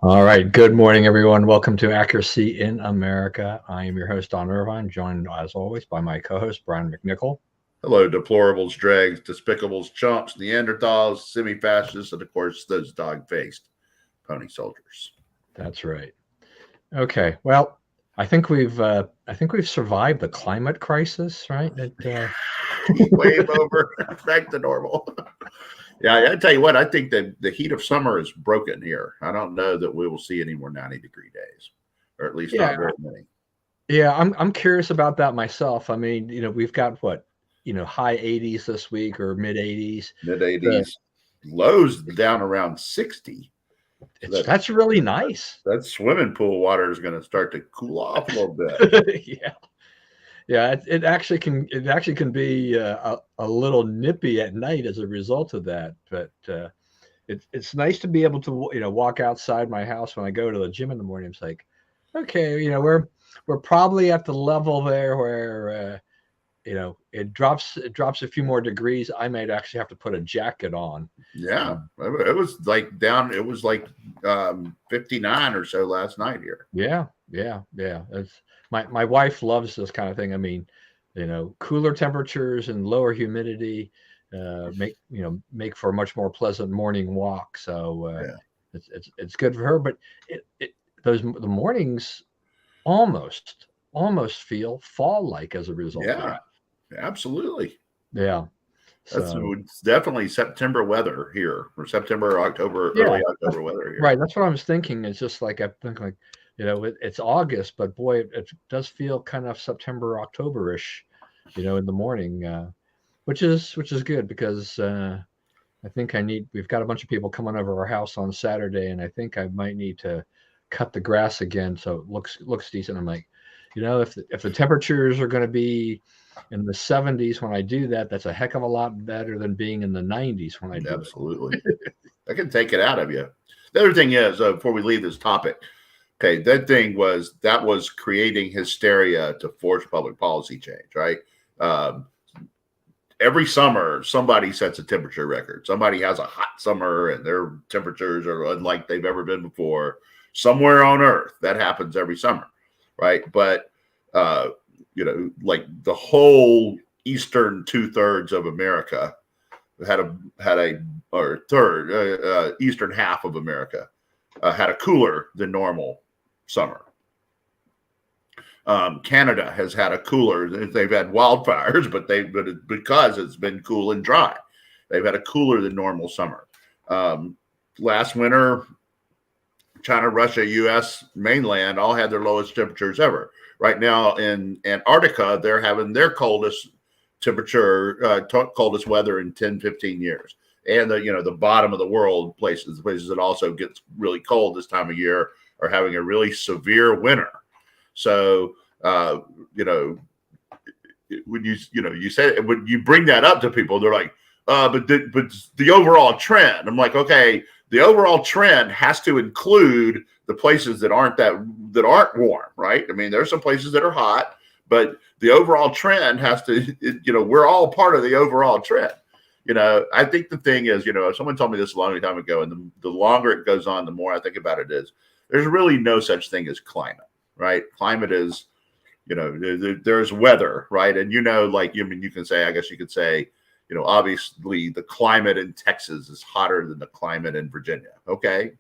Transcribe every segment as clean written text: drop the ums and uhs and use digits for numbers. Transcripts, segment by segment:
All right. Good morning, everyone. Welcome to Accuracy in America. I am your host, Don Irvine, joined as always by my co-host, Brian McNichol. Hello, deplorables, dregs, despicables, chumps, Neanderthals, semi-fascists, and of course those dog-faced pony soldiers. That's right. Okay. Well, I think we've survived the climate crisis, right? Heat wave over, back to normal. Yeah, I tell you what, I think that the heat of summer is broken here. I don't know that we will see any more 90-degree days, or at least Yeah, not very many. yeah. I'm curious about that myself. I mean, we've got what, high 80s this week or mid 80s. Mid 80s, lows down around 60. So That's really nice. that swimming pool water is going to start to cool off a little bit. Yeah. Yeah, it actually can be a little nippy at night as a result of that, but it's nice to be able to walk outside my house when I go to the gym in the morning. It's like, okay, we're probably at the level there where it drops a few more degrees. I might actually have to put a jacket on. Yeah, it was like down. It was like 59 or so last night here. Yeah, yeah, yeah. My wife loves this kind of thing. I mean, cooler temperatures and lower humidity make for a much more pleasant morning walk. So Yeah, it's good for her. But the mornings almost feel fall like as a result of yeah, that. absolutely. Yeah. That's So it's definitely September weather here, or September, October, yeah, early October weather here. right. That's what I was thinking. It's just like I think like it's August, but boy, it does feel kind of September, October-ish, in the morning, which is good because I think we've got a bunch of people coming over our house on Saturday, and I think I might need to cut the grass again so it looks decent. I'm like, if the temperatures are going to be in the 70s when I do that, that's a heck of a lot better than being in the 90s when I do it. Absolutely, I can take it out of you. The other thing is, before we leave this topic, okay, that was creating hysteria to force public policy change, right? Um, every summer somebody sets a temperature record. Somebody has a hot summer and their temperatures are unlike they've ever been before. Somewhere on Earth, that happens every summer, right? But like the whole eastern 2/3 of America had a or third eastern half of America had a cooler than normal summer. Canada has had a cooler. They've had wildfires, but because it's been cool and dry, they've had a cooler than normal summer. Last winter, China, Russia, U.S. mainland all had their lowest temperatures ever. Right now in Antarctica, they're having their coldest temperature, coldest weather in 10, 15 years. And the bottom of the world places that also gets really cold this time of year are having a really severe winter. So, when you say when you bring that up to people, they're like, but the overall trend. I'm like, okay, the overall trend has to include the places that aren't warm, right? I mean, there's some places that are hot, but the overall trend has to, we're all part of the overall trend. I think the thing is, someone told me this a long time ago, and the longer it goes on, the more I think about it is there's really no such thing as climate. Right? Climate is, there's weather, right? And you can say, I guess you could say, obviously the climate in Texas is hotter than the climate in Virginia. Okay,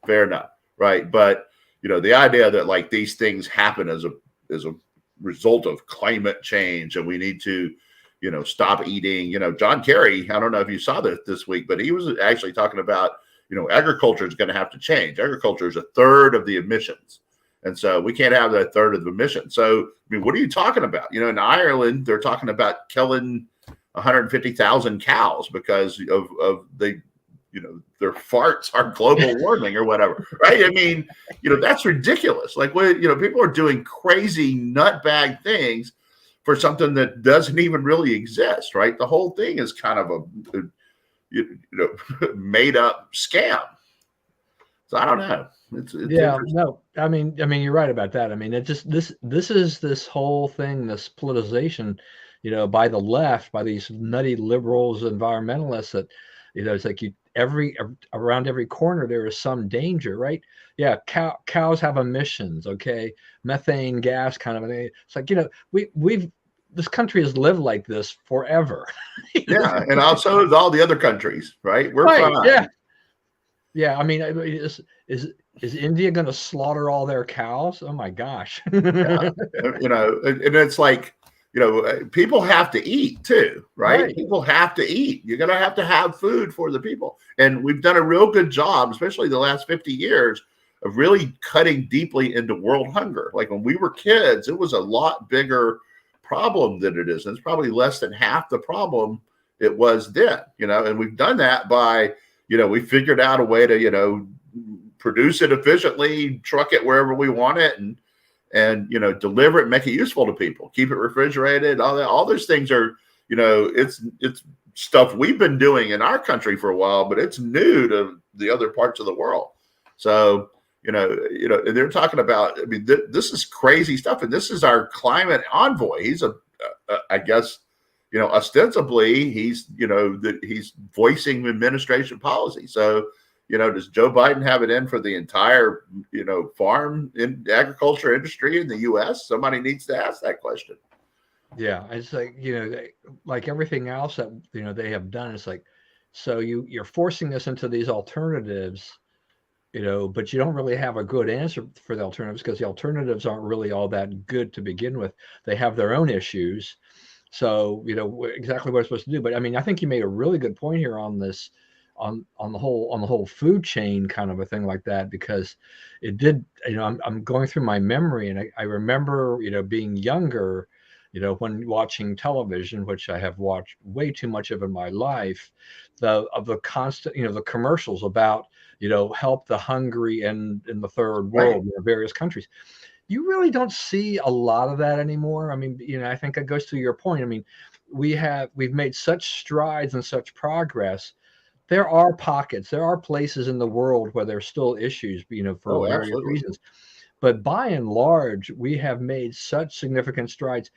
fair enough, right? But the idea that like these things happen as a result of climate change, and we need to, stop eating. John Kerry, I don't know if you saw this week, but he was actually talking about, agriculture is going to have to change. Agriculture is a third of the emissions. And so we can't have that third of the emissions. So, I mean, what are you talking about? In Ireland, they're talking about killing 150,000 cows because of their farts are global warming or whatever, right? I mean, that's ridiculous. Like, people are doing crazy nutbag things for something that doesn't even really exist, right? The whole thing is kind of a made up scam. So I don't know. It's yeah, no, I mean, you're right about that. I mean, it just this is this whole thing, this politicization, by the left, by these nutty liberals, environmentalists that, it's like around every corner there is some danger, right? Yeah, cows have emissions, okay, methane gas kind of thing. It's like, we've this country has lived like this forever. Yeah, and also all the other countries, right? We're Right? Yeah, fine. yeah. I mean, is India going to slaughter all their cows? Oh my gosh! Yeah, and it's like, people have to eat too, right? Right. People have to eat. You're going to have food for the people. And we've done a real good job, especially the last 50 years, of really cutting deeply into world hunger. Like when we were kids, it was a lot bigger problem than it is. And it's probably less than half the problem it was then, and we've done that by, we figured out a way to, produce it efficiently, truck it wherever we want it, and deliver it, make it useful to people, keep it refrigerated, all that. All those things are, it's stuff we've been doing in our country for a while, but it's new to the other parts of the world. So they're talking about, I mean, this is crazy stuff, and this is our climate envoy. He's I guess, ostensibly he's he's voicing administration policy. So does Joe Biden have it in for the entire, farm and agriculture industry in the U.S.? Somebody needs to ask that question. Yeah, it's like, like everything else that they have done. It's like, so you're forcing us into these alternatives, but you don't really have a good answer for the alternatives, because the alternatives aren't really all that good to begin with. They have their own issues. So, exactly what we're supposed to do. But I mean, I think you made a really good point here on this, on the whole food chain kind of a thing like that, because it did, I'm going through my memory, and I remember, being younger, when watching television, which I have watched way too much of in my life, the constant, the commercials about, help the hungry in the third Right. world, various countries. You really don't see a lot of that anymore. I mean, I think it goes to your point. I mean, we've made such strides and such progress. There are pockets, there are places in the world where there's still issues, for Oh, various absolutely. reasons. But by and large, we have made such significant strides,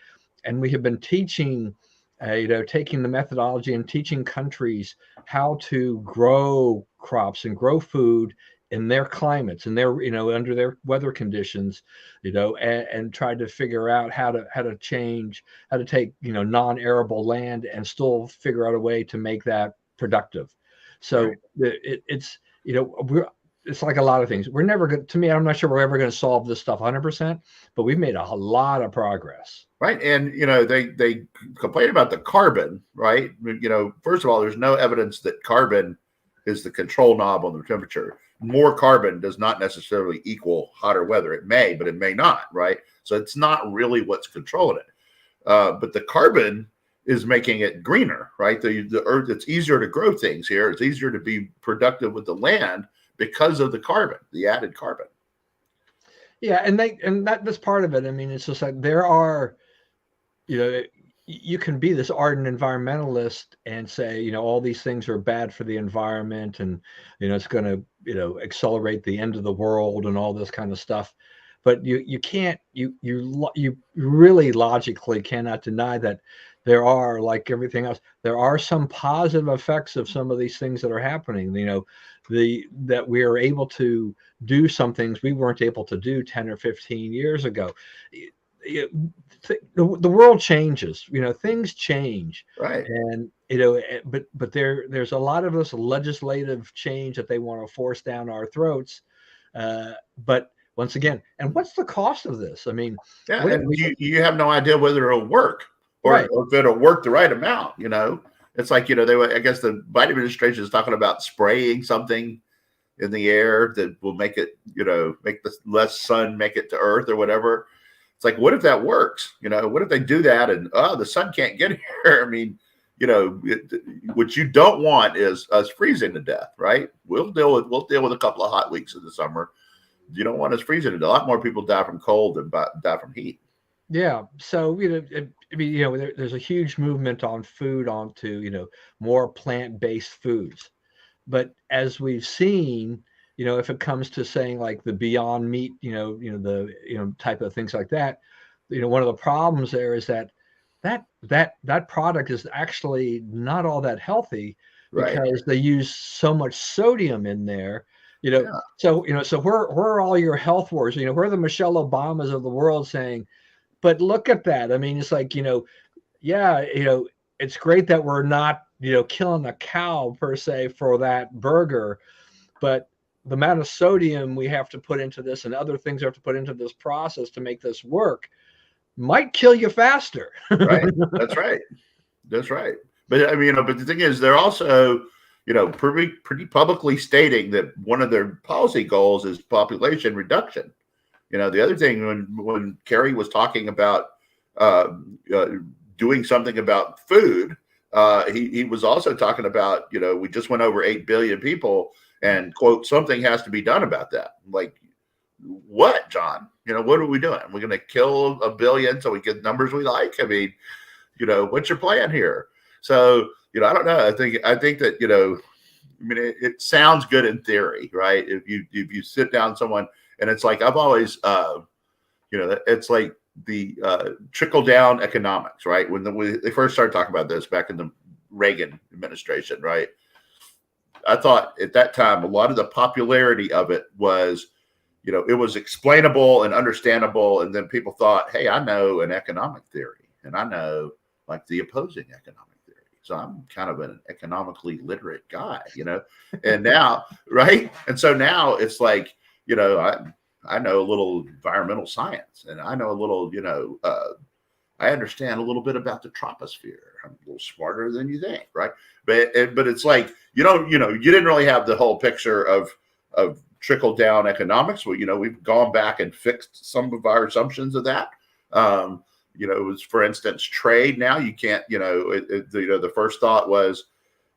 and we have been teaching, taking the methodology and teaching countries how to grow crops and grow food in their climates and their, under their weather conditions, and try to figure out how to change, how to take, non-arable land and still figure out a way to make that productive. Right. So it's, it's like a lot of things. We're never going to me, I'm not sure we're ever going to solve this stuff 100%, but we've made a lot of progress. Right. And, they complain about the carbon, right? First of all, there's no evidence that carbon is the control knob on the temperature. More carbon does not necessarily equal hotter weather. It may, but it may not, right? So it's not really what's controlling it. But the carbon is making it greener, right? The earth, it's easier to grow things here. It's easier to be productive with the land because of the carbon, the added carbon. Yeah, and that's part of it. I mean, it's just like there are, you can be this ardent environmentalist and say, all these things are bad for the environment, and it's going to, accelerate the end of the world and all this kind of stuff. But you can't, you really logically cannot deny that there are, like everything else, there are some positive effects of some of these things that are happening. That we are able to do some things we weren't able to do 10 or 15 years ago. The world changes, things change, Right. and but there's a lot of this legislative change that they want to force down our throats. But once again, and what's the cost of this? I mean, Yeah. what And you have no idea whether it'll work or right? if it'll work the right amount. It's like, I guess the Biden administration is talking about spraying something in the air that will make it, make the less sun make it to Earth or whatever. It's like, what if that works? What if they do that and the sun can't get here? I mean, what you don't want is us freezing to death, right? We'll deal with a couple of hot weeks in the summer. You don't want us freezing to death. A lot more people die from cold than die from heat. Yeah. So, I mean, there's a huge movement on food onto, more plant-based foods. But as we've seen, if it comes to saying like the Beyond Meat, the type of things like that, one of the problems there is that product is actually not all that healthy, Right. because they use so much sodium in there. Yeah. So where are all your health wars? Where are the Michelle Obamas of the world saying, but look at that. I mean, it's like, yeah, it's great that we're not, killing a cow per se for that burger, but the amount of sodium we have to put into this and other things we have to put into this process to make this work might kill you faster. Right. That's right. That's right. But I mean, but the thing is, they're also, pretty publicly stating that one of their policy goals is population reduction. The other thing, when Kerry was talking about uh, uh, doing something about food, he was also talking about, we just went over 8 billion people, and quote, something has to be done about that. Like, what, John? What are we doing? We're going to kill a billion so we get numbers we like? I mean, what's your plan here? So, I don't know. I think that, I mean, it sounds good in theory, right? If you sit down someone, and it's like, I've always, it's like the trickle down economics, right? When they first started talking about this back in the Reagan administration, right? I thought at that time, a lot of the popularity of it was, it was explainable and understandable. And then people thought, hey, I know an economic theory, and I know like the opposing economic theory. So I'm kind of an economically literate guy, and now, right. And so now it's like, I know a little environmental science, and I know a little, I understand a little bit about the troposphere. I'm a little smarter than you think, right? But it's like, you didn't really have the whole picture of trickle down economics. Well, we've gone back and fixed some of our assumptions of that. It was, for instance, trade. Now you can't, the first thought was,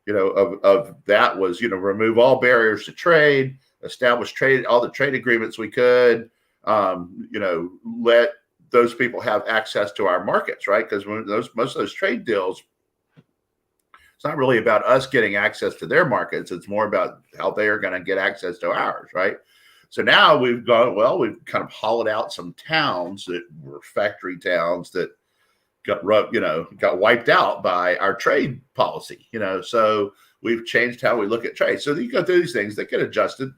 of that was, remove all barriers to trade, establish all the trade agreements we could, let those people have access to our markets, right? Because most of those trade deals, it's not really about us getting access to their markets. It's more about how they are going to get access to ours, right? So now we've kind of hollowed out some towns that were factory towns that got wiped out by our trade policy, so we've changed how we look at trade. So you go through these things that get adjusted.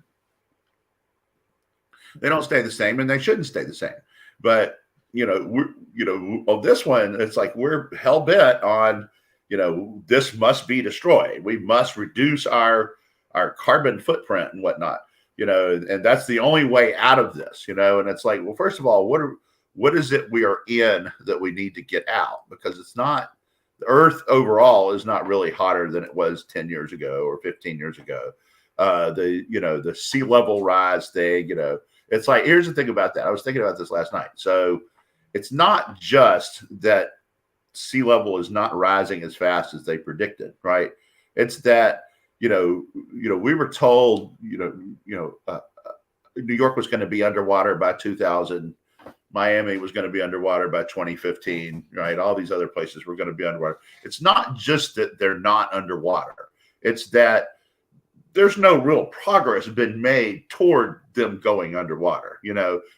They don't stay the same, and they shouldn't stay the same. But, on this one, it's like we're hell bent on, this must be destroyed. We must reduce our carbon footprint and whatnot. And that's the only way out of this, and it's like, well, first of all, what is it we are in that we need to get out? Because it's not, the Earth overall is not really hotter than it was 10 years ago or 15 years ago. The sea level rise thing, it's like, here's the thing about that. I was thinking about this last night. So it's not just that sea level is not rising as fast as they predicted, right? It's that, we were told, New York was going to be underwater by 2000. Miami was going to be underwater by 2015, right? All these other places were going to be underwater. It's not just that they're not underwater. It's that there's no real progress been made toward them going underwater.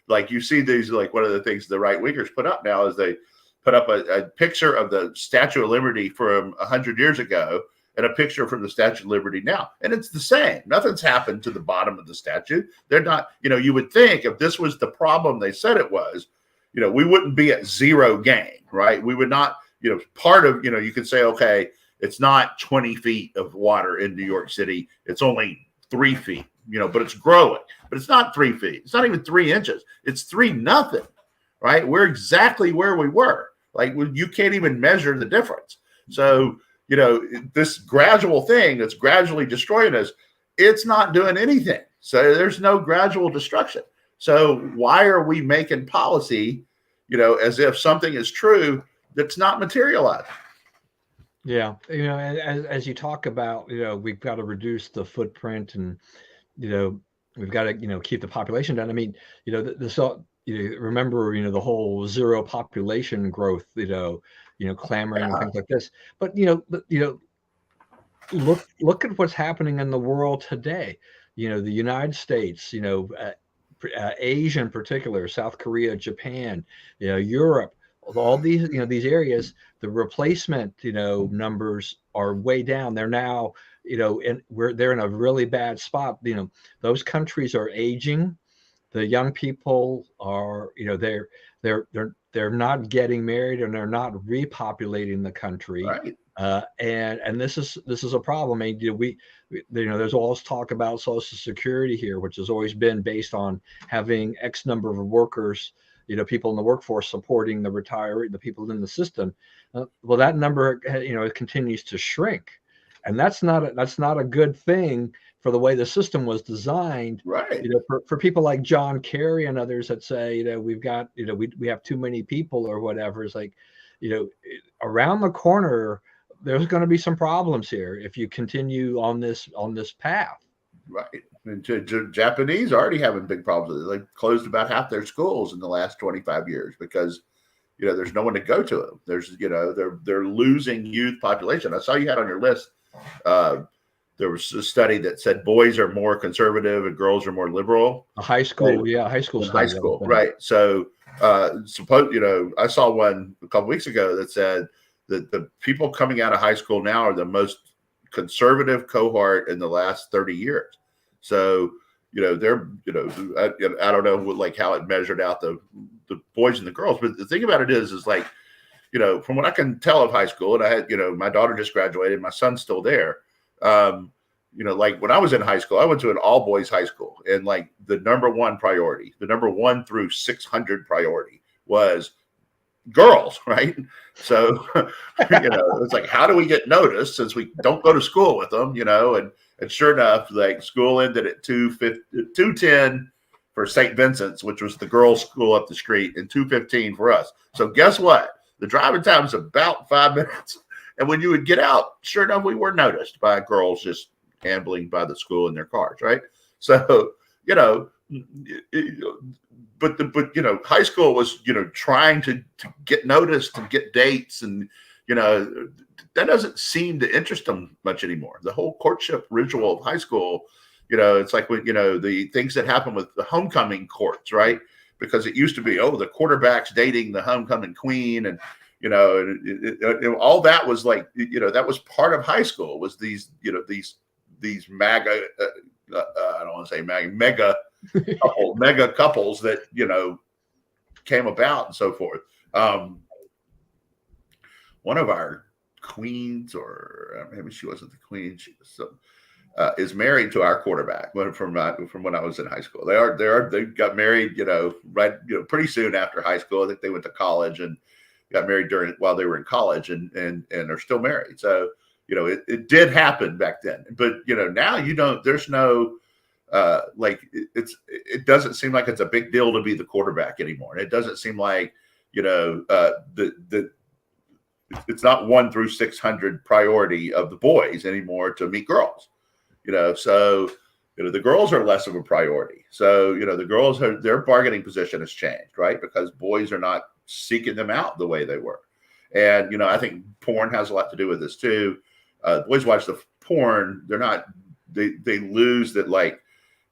Like you see these, like one of the things the right wingers put up now is they put up a picture of the Statue of Liberty from 100 years ago and a picture from the Statue of Liberty now. And it's the same. Nothing's happened to the bottom of the statue. They're not, you would think if this was the problem they said it was, we wouldn't be at zero gain, right? We would not, part of, you could say, okay, it's not 20 feet of water in New York City. It's only 3 feet, but it's growing. But it's not 3 feet. It's not even 3 inches. It's 3 nothing, right? We're exactly where we were. Like, you can't even measure the difference. So, this gradual thing that's gradually destroying us, it's not doing anything. So there's no gradual destruction. So why are we making policy, as if something is true that's not materialized? Yeah. As you talk about, we've got to reduce the footprint, and, we've got to, keep the population down. I mean, remember, the whole zero population growth, clamoring and things like this. But look at what's happening in the world today. The United States, Asia in particular, South Korea, Japan, Europe, all these areas, the replacement, numbers are way down. They're now and they're in a really bad spot. Those countries are aging. The young people are, they're not getting married, and they're not repopulating the country. Right. And this is a problem. I mean, there's always talk about Social Security here, which has always been based on having X number of workers, people in the workforce supporting the people in the system. Well, that number, it continues to shrink, and that's not a good thing for the way the system was designed. Right. For people like John Kerry and others that say, we've got, we have too many people or whatever. It's like, around the corner, there's going to be some problems here if you continue on this path. Right. And Japanese are already having big problems. They closed about half their schools in the last 25 years because, there's no one to go to them. There's, they're losing youth population. I saw you had on your list. There was a study that said boys are more conservative and girls are more liberal. A high school study. High school, right? So, I saw one a couple weeks ago that said that the people coming out of high school now are the most conservative cohort in the last 30 years. So, they're, I don't know like how it measured out the boys and the girls, but the thing about it is like, from what I can tell of high school, and I had, my daughter just graduated, my son's still there. Like when I was in high school, I went to an all boys high school, and like the number one priority, the number 1 through 600 priority was girls, right? So, it's like, how do we get noticed since we don't go to school with them, and sure enough, like school ended at 2:10 for St. Vincent's, which was the girls' school up the street, and 2:15 for us. So guess what? The driving time is about 5 minutes. And when you would get out, sure enough, we were noticed by girls just ambling by the school in their cars, right? So, but high school was, trying to get noticed and get dates, and, that doesn't seem to interest them much anymore. The whole courtship ritual of high school, it's like, the things that happen with the homecoming courts, right? Because it used to be, the quarterback's dating the homecoming queen, and, all that was like, that was part of high school, was these MAGA, I don't want to say mega couples that, came about and so forth. One of our queens, or maybe she wasn't the queen, she was is married to our quarterback from when I was in high school. They got married, pretty soon after high school. I think they went to college and got married while they were in college, and are still married. So, it did happen back then, but, now there's no, like it doesn't seem like it's a big deal to be the quarterback anymore. It doesn't seem like, it's not 1 through 600 priority of the boys anymore to meet girls, so, the girls are less of a priority. So, the girls their bargaining position has changed, right? Because boys are not seeking them out the way they were. And, I think porn has a lot to do with this too. Boys watch the porn. They lose that, like,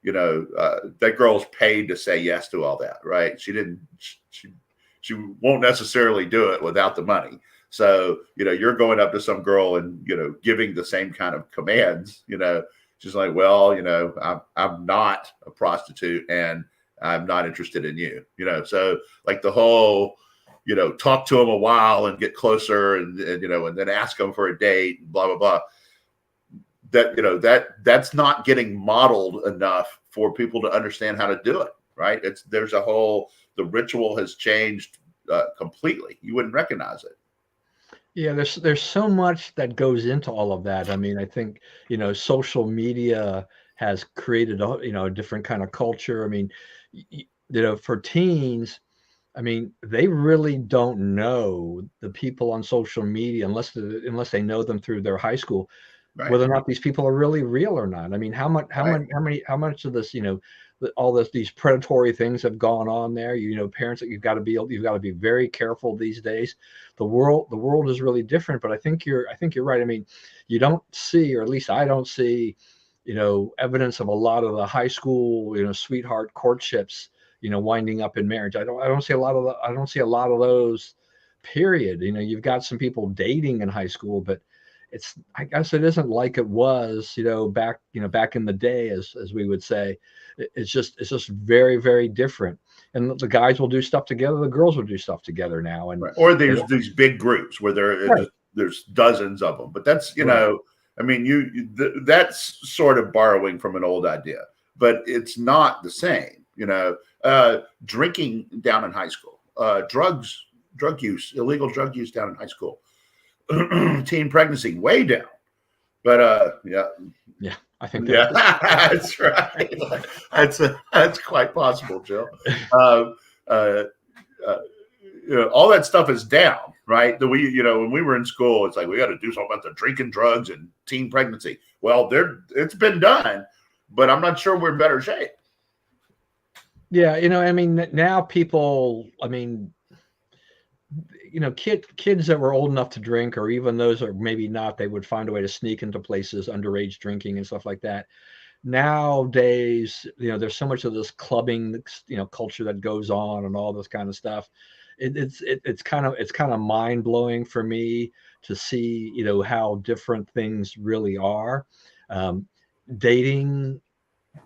that girl's paid to say yes to all that, right? She won't necessarily do it without the money. So, you're going up to some girl and, giving the same kind of commands, she's like, well, I'm not a prostitute and I'm not interested in you, so like the whole, talk to them a while and get closer and then ask them for a date, blah, blah, blah. That's not getting modeled enough for people to understand how to do it. Right. The ritual has changed completely. You wouldn't recognize it. Yeah, there's so much that goes into all of that. I mean, I think, social media has created a different kind of culture. I mean, for teens, I mean, they really don't know the people on social media unless they know them through their high school, Right. whether or not these people are really real or not. I mean, how much of this, these predatory things have gone on there. Parents, that you've got to be very careful these days. The world is really different, but I think you're right. I mean, you don't see, or at least I don't see, evidence of a lot of the high school, sweetheart courtships, winding up in marriage. I don't see a lot of those, period. You've got some people dating in high school, but I guess it isn't like it was, back in the day, as we would say. It's just very, very different. And the guys will do stuff together, the girls will do stuff together now, and right. Or there's these big groups where right, there's dozens of them. But that's right. I mean, that's sort of borrowing from an old idea, but it's not the same. Drinking down in high school, drug use, illegal drug use down in high school, teen pregnancy way down. But Yeah, I think yeah, that's right. That's quite possible, Jill. Uh, uh, uh, all that stuff is down, right? When we were in school, it's like we got to do something about the drinking, drugs, and teen pregnancy. Well, it's been done, but I'm not sure we're in better shape. Yeah, I mean, now people, I mean, kids that were old enough to drink, or even those are maybe not, they would find a way to sneak into places, underage drinking and stuff like that. Nowadays, there's so much of this clubbing, culture that goes on and all this kind of stuff. It's kind of mind blowing for me to see, how different things really are. Dating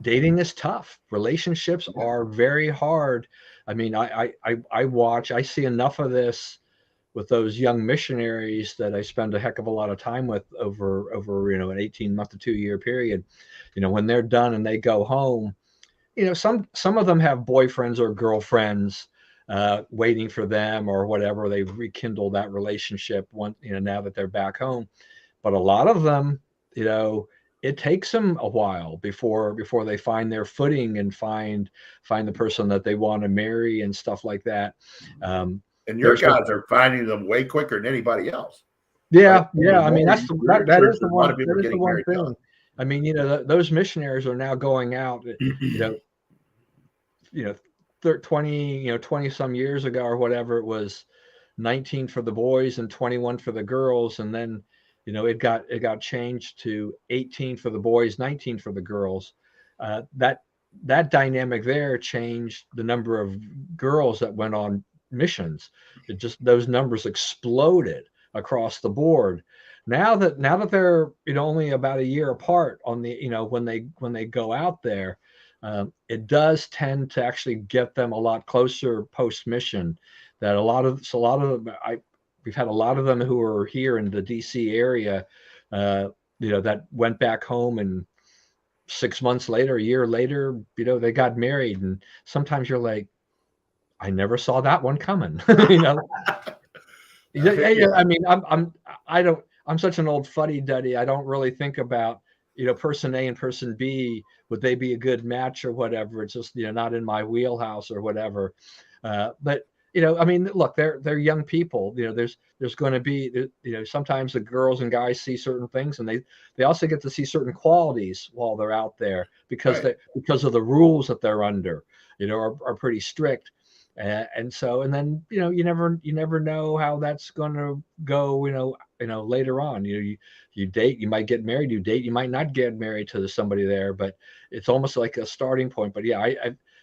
is tough. Relationships are very hard. I mean, I see enough of this with those young missionaries that I spend a heck of a lot of time with over an 18-month to 2-year period. When they're done and they go home, some of them have boyfriends or girlfriends waiting for them or whatever. They've rekindled that relationship now that they're back home. But a lot of them, it takes them a while before they find their footing and find the person that they want to marry and stuff like that. And your guys are finding them way quicker than anybody else. Yeah, yeah. I mean, that is the one. That is the one thing. I mean, those missionaries are now going out. 20 some years ago or whatever, it was 19 for the boys and 21 for the girls, and then it got changed to 18 for the boys, 19 for the girls. That dynamic there changed the number of girls that went on missions. Those numbers exploded across the board. Now that they're only about a year apart on the when they go out there, it does tend to actually get them a lot closer post mission. That we've had a lot of them who are here in the DC area, that went back home, and 6 months later, a year later, they got married. And sometimes you're like, I never saw that one coming. Yeah. I mean, I'm such an old fuddy-duddy. I don't really think about, person A and person B, would they be a good match or whatever. It's just, not in my wheelhouse or whatever. But I mean, look, they're young people. There's going to be, sometimes the girls and guys see certain things, and they also get to see certain qualities while they're out there because because of the rules that they're under, are pretty strict. And then you never know how that's going to go. Later on, you date, you might get married. You date, you might not get married to somebody there, but it's almost like a starting point. But yeah,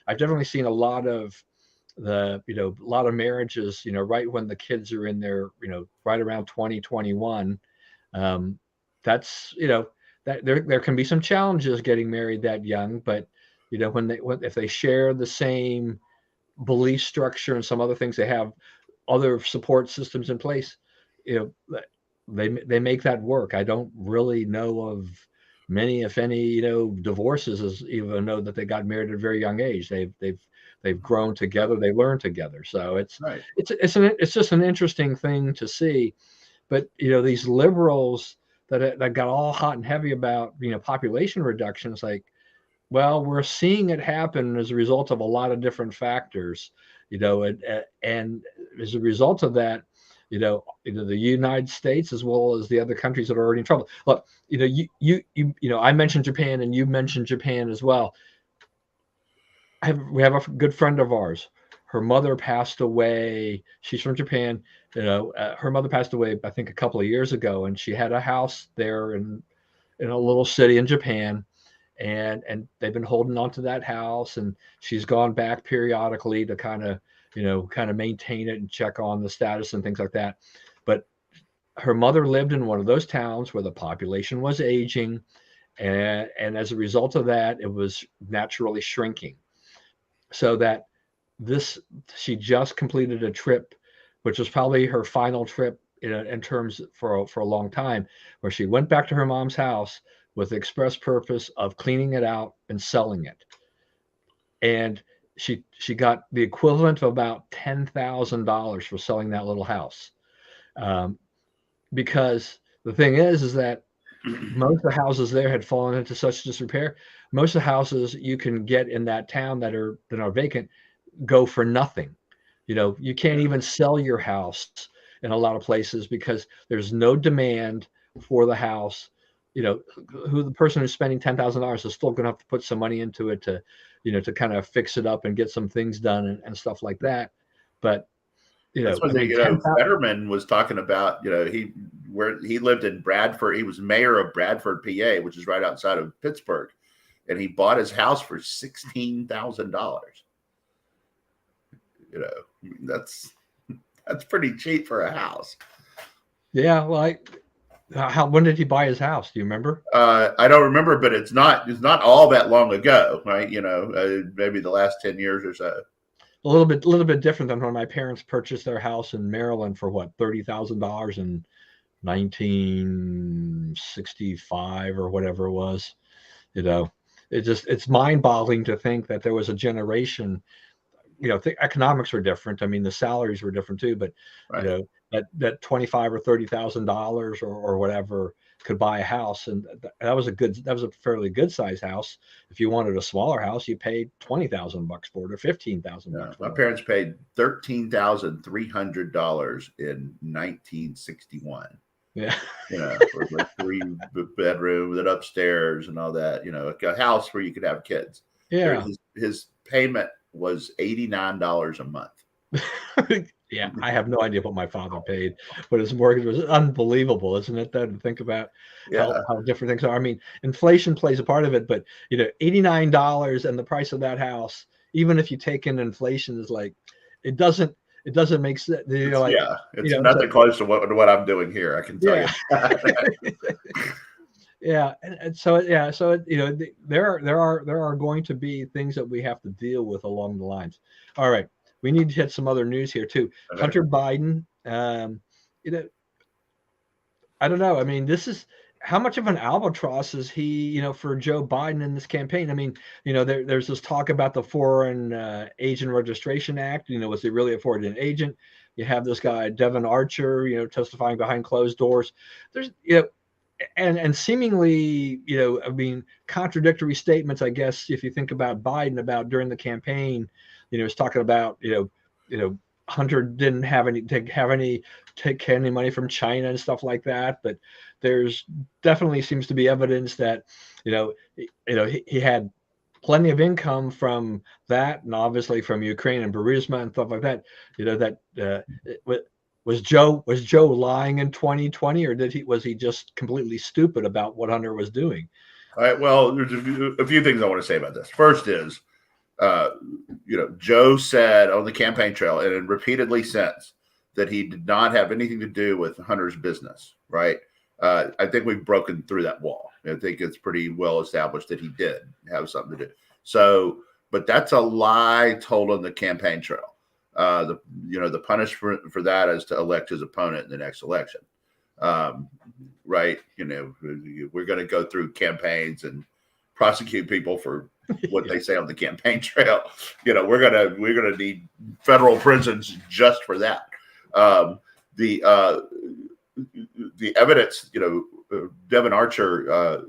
I've definitely seen a lot of marriages, right when the kids are in their, right around 2021. That's that there can be some challenges getting married that young, but if they share the same belief structure and some other things, they have other support systems in place, they make that work. I don't really know of many, if any, divorces, even though that they got married at a very young age. They've grown together, they learn together. So it's just an interesting thing to see. But these liberals that got all hot and heavy about population reductions, like, well, we're seeing it happen as a result of a lot of different factors, and as a result of that, the United States as well as the other countries that are already in trouble. Look, I mentioned Japan, and you mentioned Japan as well. We have a good friend of ours. Her mother passed away. She's from Japan. Her mother passed away, I think, a couple of years ago, and she had a house there in a little city in Japan. And they've been holding on to that house, and she's gone back periodically to kind of maintain it and check on the status and things like that. But her mother lived in one of those towns where the population was aging, and as a result of that, it was naturally shrinking. So that this she just completed a trip, which was probably her final trip in terms for a long time, where she went back to her mom's house with the express purpose of cleaning it out and selling it. And she got the equivalent of about $10,000 for selling that little house. Um, because the thing is that most of the houses there had fallen into such disrepair. Most of the houses you can get in that town that are vacant go for nothing. You can't even sell your house in a lot of places because there's no demand for the house. Who the person who's spending $10,000 is still going to have to put some money into it to kind of fix it up and get some things done and stuff like that. But that's what I mean, Fetterman was talking about. He lived in Bradford. He was mayor of Bradford, PA, which is right outside of Pittsburgh, and he bought his house for $16,000. That's pretty cheap for a house. Yeah, well, when did he buy his house? Do you remember? I don't remember, but it's not all that long ago, right? Maybe the last 10 years or so. A little bit different than when my parents purchased their house in Maryland for what, $30,000 in 1965 or whatever it was. It's mind-boggling to think that there was a generation. Economics were different. I mean, the salaries were different too, but right. That $25,000 or $30,000 or whatever could buy a house, and that was a fairly good size house. If you wanted a smaller house, you paid $20,000 for it or $15,000. My parents paid $13,300 in 1961. Yeah, for like 3-bedroom, then upstairs and all that. A house where you could have kids. Yeah, his payment was $89 a month. Yeah, I have no idea what my father paid, but his mortgage was unbelievable, isn't it? Then to think about how different things are. I mean, inflation plays a part of it, but $89 and the price of that house, even if you take in inflation, is like it doesn't make sense. It's nothing close to what I'm doing here. I can tell you. Yeah, and so there are going to be things that we have to deal with along the lines. All right. We need to hit some other news here too. Okay. Hunter Biden, I don't know. I mean, this is how much of an albatross is he, for Joe Biden in this campaign? I mean, there's this talk about the Foreign Agent Registration Act. Was he really a foreign agent? You have this guy, Devin Archer, testifying behind closed doors. There's, and seemingly, contradictory statements, I guess, if you think about Biden about during the campaign. He's talking about Hunter didn't take any money from China and stuff like that. But there's definitely seems to be evidence that he had plenty of income from that, and obviously from Ukraine and Burisma and stuff like that. Was Joe lying in 2020, or was he just completely stupid about what Hunter was doing? All right. Well, there's a few things I want to say about this. First is, Joe said on the campaign trail and repeatedly since that he did not have anything to do with Hunter's business, right? I think we've broken through that wall. I think it's pretty well established that he did have something to do. So, but that's a lie told on the campaign trail. The punishment for that is to elect his opponent in the next election. Right. We're going to go through campaigns and prosecute people for what they say on the campaign trail. We're gonna need federal prisons just for that. The evidence, Devin Archer,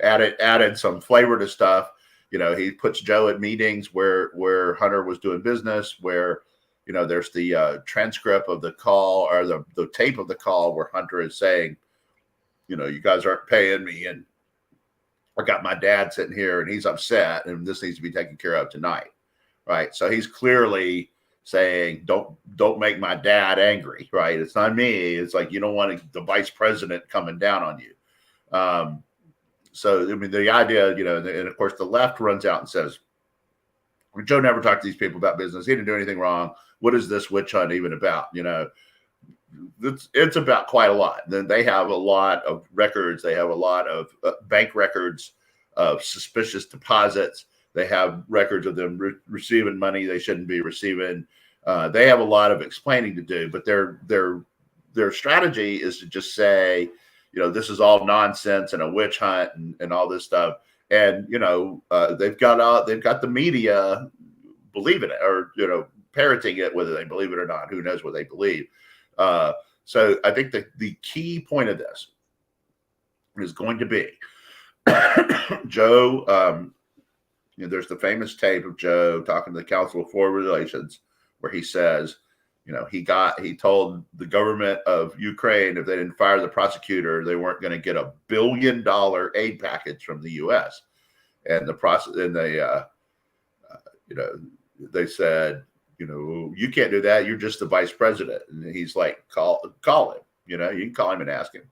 added some flavor to stuff. He puts Joe at meetings where Hunter was doing business, where there's the transcript of the call or the tape of the call where Hunter is saying, you guys aren't paying me, and I got my dad sitting here and he's upset and this needs to be taken care of tonight. Right. So he's clearly saying, don't make my dad angry. Right. It's not me. It's like, you don't want the vice president coming down on you. So, I mean, the idea, and of course the left runs out and says, Joe never talked to these people about business. He didn't do anything wrong. What is this witch hunt even about? it's about quite a lot. Then they have a lot of records. They have a lot of bank records of suspicious deposits. They have records of them receiving money they shouldn't be receiving. They have a lot of explaining to do, but their strategy is to just say, this is all nonsense and a witch hunt and all this stuff. And they've got the media believing it, or parroting it, whether they believe it or not. Who knows what they believe? So I think the key point of this is going to be Joe. There's the famous tape of Joe talking to the Council of Foreign Relations, where he says, he told the government of Ukraine if they didn't fire the prosecutor, they weren't going to get $1 billion aid package from the U.S. And they said, you can't do that. You're just the vice president. And he's like, call him. You can call him and ask him.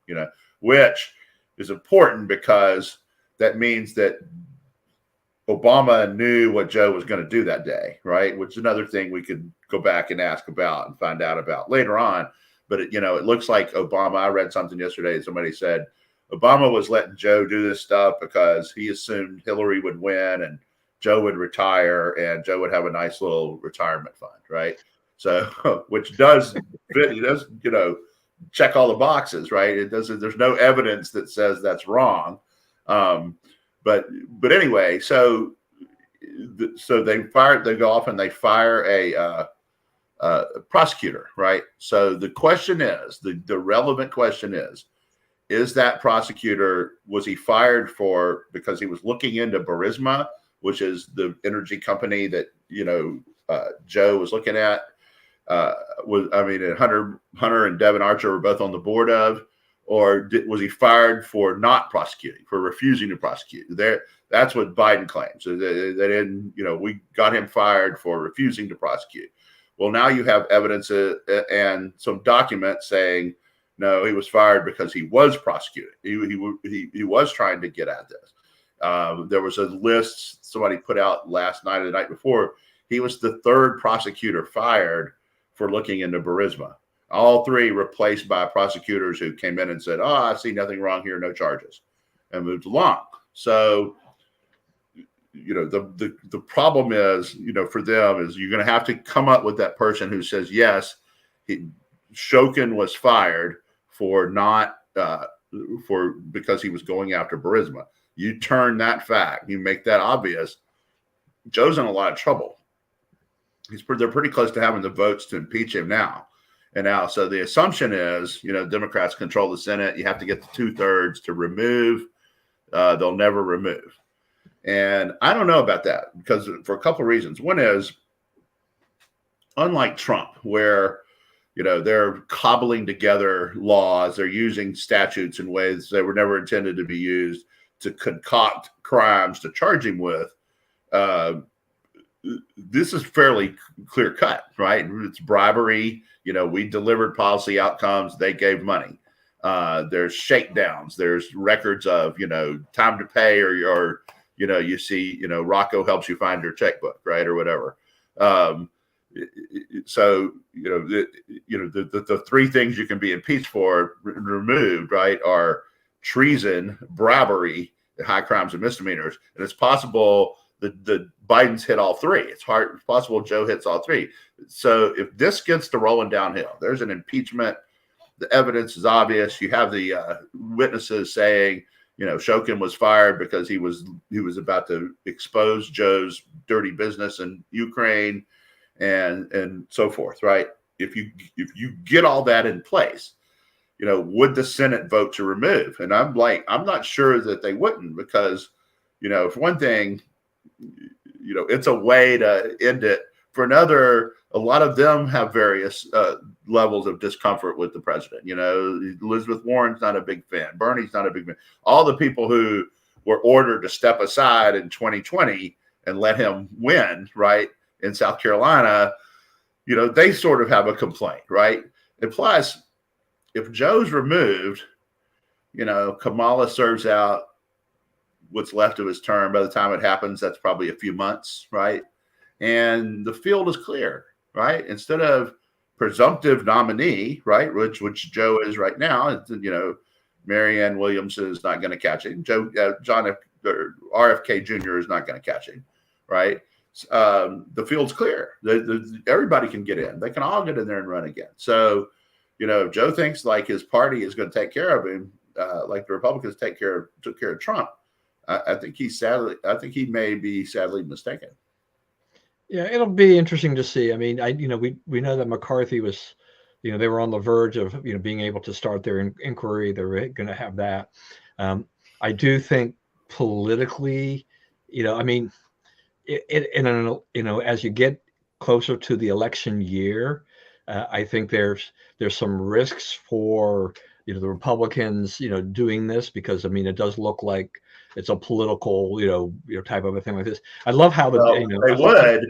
Which is important because that means that Obama knew what Joe was going to do that day, right? Which is another thing we could go back and ask about and find out about later on. But it looks like Obama. I read something yesterday. Somebody said Obama was letting Joe do this stuff because he assumed Hillary would win and Joe would retire and Joe would have a nice little retirement fund, right? So, which does fit, check all the boxes, right? It doesn't. There's no evidence that says that's wrong. But anyway, so they go off and they fire a prosecutor, right? So the question is, the relevant question is that prosecutor, was he fired because he was looking into Burisma, which is the energy company that Joe was looking at? Hunter and Devin Archer were both on the board of. Or was he fired for not prosecuting, for refusing to prosecute? That's what Biden claims. So they didn't, we got him fired for refusing to prosecute. Well, now you have evidence and some documents saying, no, he was fired because he was prosecuting. He was trying to get at this. There was a list somebody put out last night or the night before. He was the third prosecutor fired for looking into Burisma. All three replaced by prosecutors who came in and said, I see nothing wrong here, no charges, and moved along. So, the problem is, for them is you're going to have to come up with that person who says, yes, Shokin was fired for not, because he was going after Burisma. You turn that fact, you make that obvious. Joe's in a lot of trouble. They're pretty close to having the votes to impeach him now. So the assumption is, Democrats control the Senate. You have to get the 2/3 to remove. They'll never remove. And I don't know about that because for a couple of reasons. One is, unlike Trump, where, they're cobbling together laws, they're using statutes in ways that were never intended to be used to concoct crimes to charge him with. This is fairly clear cut, right? It's bribery. We delivered policy outcomes. They gave money. There's shakedowns. There's records of, time to pay or you see, Rocco helps you find your checkbook, right? Or whatever. So, the three things you can be impeached for removed, right, are treason, bribery, high crimes and misdemeanors. And it's possible the Biden's hit all three. It's possible Joe hits all three. So if this gets to rolling downhill, there's an impeachment. The evidence is obvious. You have the witnesses saying, Shokin was fired because he was about to expose Joe's dirty business in Ukraine and so forth, right? If you get all that in place, would the Senate vote to remove? And I'm not sure that they wouldn't because, for one thing, it's a way to end it. For another, a lot of them have various levels of discomfort with the president. Elizabeth Warren's not a big fan. Bernie's not a big fan. All the people who were ordered to step aside in 2020 and let him win, right, in South Carolina, they sort of have a complaint, right? And plus, if Joe's removed, Kamala serves out what's left of his term. By the time it happens, that's probably a few months, right? And the field is clear, right? Instead of presumptive nominee, right? Which Joe is right now. Marianne Williamson is not going to catch him. John RFK Jr. is not going to catch him, right? The field's clear. Everybody can get in. They can all get in there and run again. So, if Joe thinks like his party is going to take care of him, like the Republicans took care of Trump, I think he may be sadly mistaken. Yeah, it'll be interesting to see. I mean, we know that McCarthy was, they were on the verge of being able to start their inquiry. They're going to have that. I do think politically, I mean, as you get closer to the election year, I think there's some risks for the Republicans doing this, because I mean it does look like it's a political type of a thing like this. I love how they would,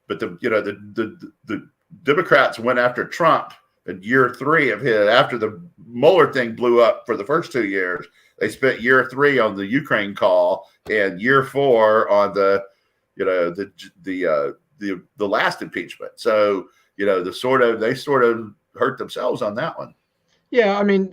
but the Democrats went after Trump in year 3 of his, after the Mueller thing blew up for the first 2 years. They spent year 3 on the Ukraine call and year 4 on the last impeachment. So they sort of hurt themselves on that one. Yeah, I mean,